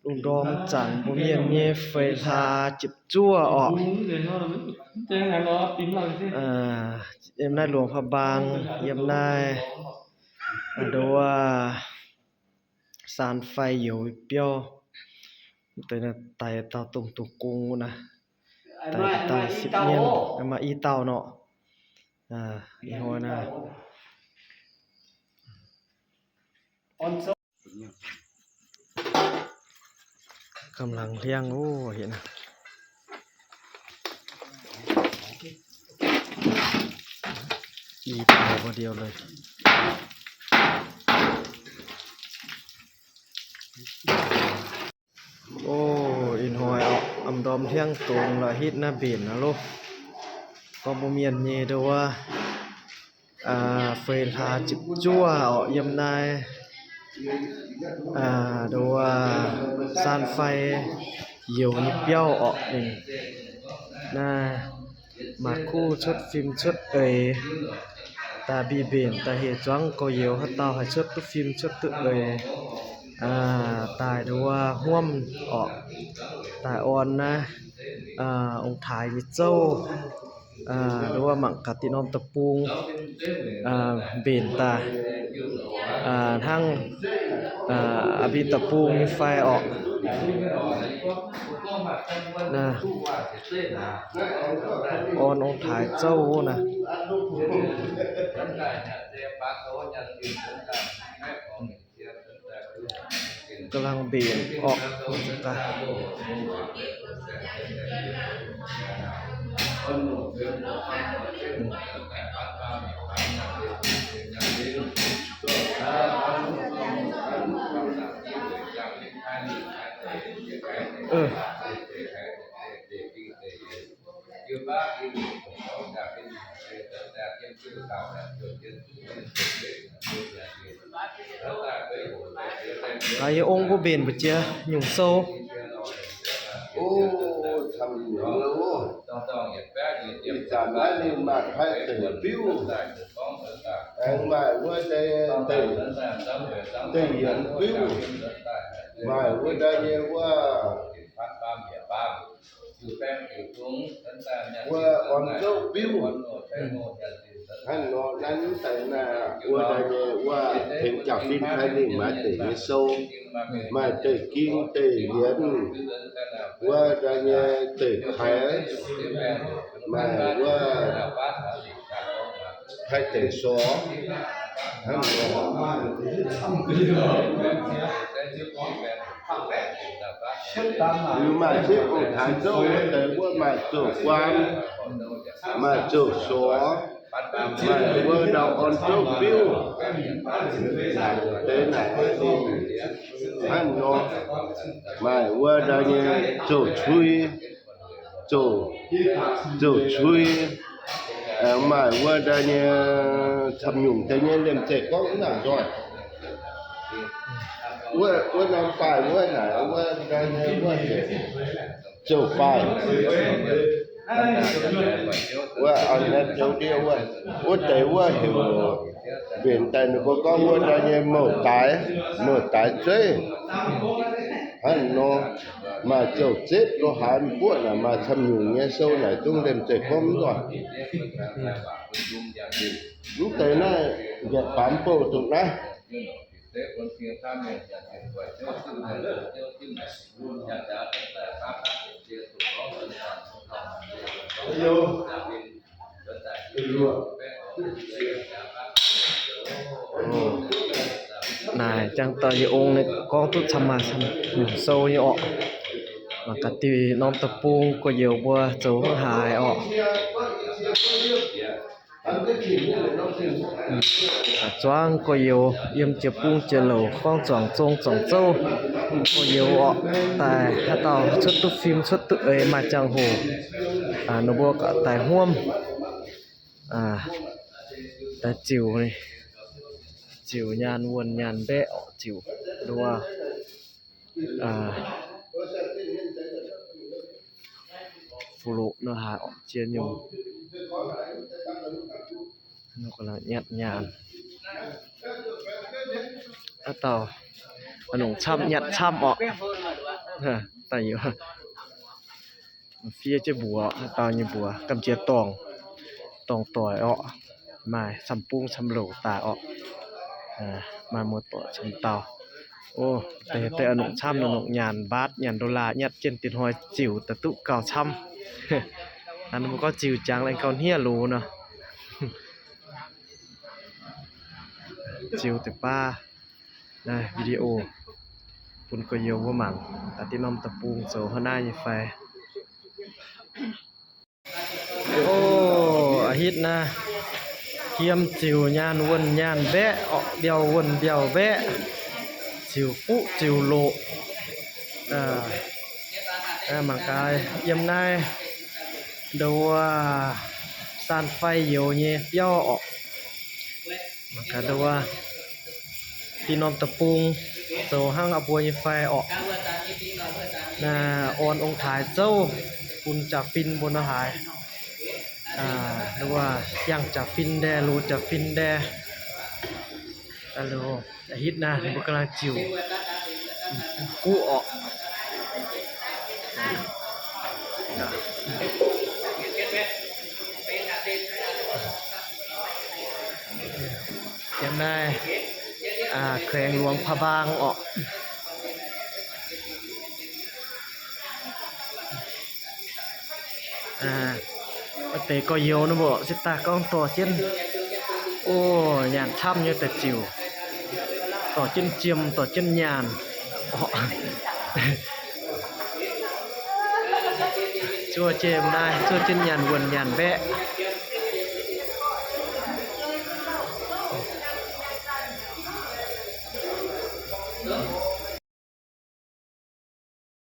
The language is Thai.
Lùng đom chẳng bố miền nhé phê thà chụp chua ọ em nay luồng pha bang em nay đồ sàn phai dầu tiêu tới là tài tao tung tung cung nè tài tài xịt nhiên em mà y tao nọ y hồi nèกำลังเลี้ยงโอ้เห็นอีเต่าคนเดียวเลยโอ้อินหอยเอาอำดอมเที่ยงตรงละฮิตหน้าเบียนนะลูกก็บ่เมียนเยด้วยว่าเฟรนทาจิบจั่วเอายำนายดูว่าซานไฟเหี่ยวนิบเปี้ยวออกหนึ่งน่ามาคู่ชุดฟิล์มชุดตาบีเบนตาเหจ้วงก็เหี่ยวให้เตาให้ชุดตุฟิล์มชุดตุตายดูว่าห่วมออกตายอ่อนนะองค์ถ่ายมิเจ้าดูว่าหมักกะตินอมตะปูงเบนตาทั้งอภิตะปูงมีไฟออกนะอ่อนองค์ถ่ายเจ้านะกำลังเบนออกตาai ông có bền bật chưa nhung sâu thầm nhiều chả nói nên mà phải tự biếu anh mà qua đây tự hiện biếu mà qua đây qua on châu biếu anh nó đánh tại là qua đây qua thêm chào phim hay nên mà tự như sâu mà tự kim tự hiến qua đây tự khỏe mà qua hay tự xóa anh nhưng mà chiếc của Thái Châu tới qua mà chủ quan mà chủ xóa mà vừa đầu on châu biếu thế này anh nó mà vừa đầu như chủ chui chủ chui mà vừa đầu như thầm nhung thế như làm trẻ có cũng là rồi vừa làm phải vừa này vừa đầu như vừa chủ phảiว่าอันนั้นเดียวว่าแต่ว่าเห็นเปลี่ยนแต่หนูก็ว่าได้เนี่ยหมดตายเจ๊ฮันโนมาเจ้าเจ็บเราหาพวกน่ะมาทำอยู่เนี่ยโซ่ไหนต้องเล่มเจ็บก้มก่อนลูกแต่น่ะอย่าปั๊มโป้ตรงนะnày chẳng tới ông này có chút chăm mà nhung sâu như ọ mà cả tì non tập buông có nhiều bữa chỗ hài ọ choang có nhiều yếm chụp buông chè lẩu phong choàng trông choàng châu có nhiều ọ tại hát tàu xuất tự phim xuất tự ấy mà chẳng hồ nó bua cả tại huôm tại chiều này chiều nhàn buồn nhàn bẹ chiều đua phụ lục nó hại chia nhung nó còn là nhạt nhàn tàu ขนมช่ำยัดช่ำออก ha tại vì phía chơi bùa tao như bùa cầm chia tòng tòng tỏi ọ mài sắm pung sắm lẩu tà ọ mà một tổ chấm tàu ôแต่อนงช้ำอนงยานบาทยานดอลลาร์ยัดเจนติดหอยจิ๋วตะตุเก่าช้ำ อันนั้นมันก็จิ๋วจังเลยเขาเฮียรู้เนาะ จิ๋วแต่ป้าได้วิดีโอปุ่นก็โยว่าหมังตัดที่นอมตะปูงโซข้างหน้าอยู่ไฟโอ้อาฮิตนะเทียมจิ๋วยานวนยานแบะออกเดียววนเดียวแบะจิ๋วปุ๊จิ๋วโลหมังกายเยี่ยมนายดูว่าสานไฟเหี่ยวเงี้ยย่อออกหมังกายดูว่าที่นอมตะปูงโซห้างอบัวยิไฟออกออนองค์ถ่ายเจ้าคุณจากฟินบนหายหรือว่ายังจากฟินแดรูจากฟินแดแล้วฮิตนะบุกลาจิ๋วกู้ออกยังได้แขวงหลวงพระบางออกเตะก็เยียวนะบ่สิตาก็ต่อเจนโอ้ยานช่ำอยู่แต่จิ๋วต่อเจนเจียมต่อเจนยานชัวเจมได้ชัวเจนยานวนยานแบะ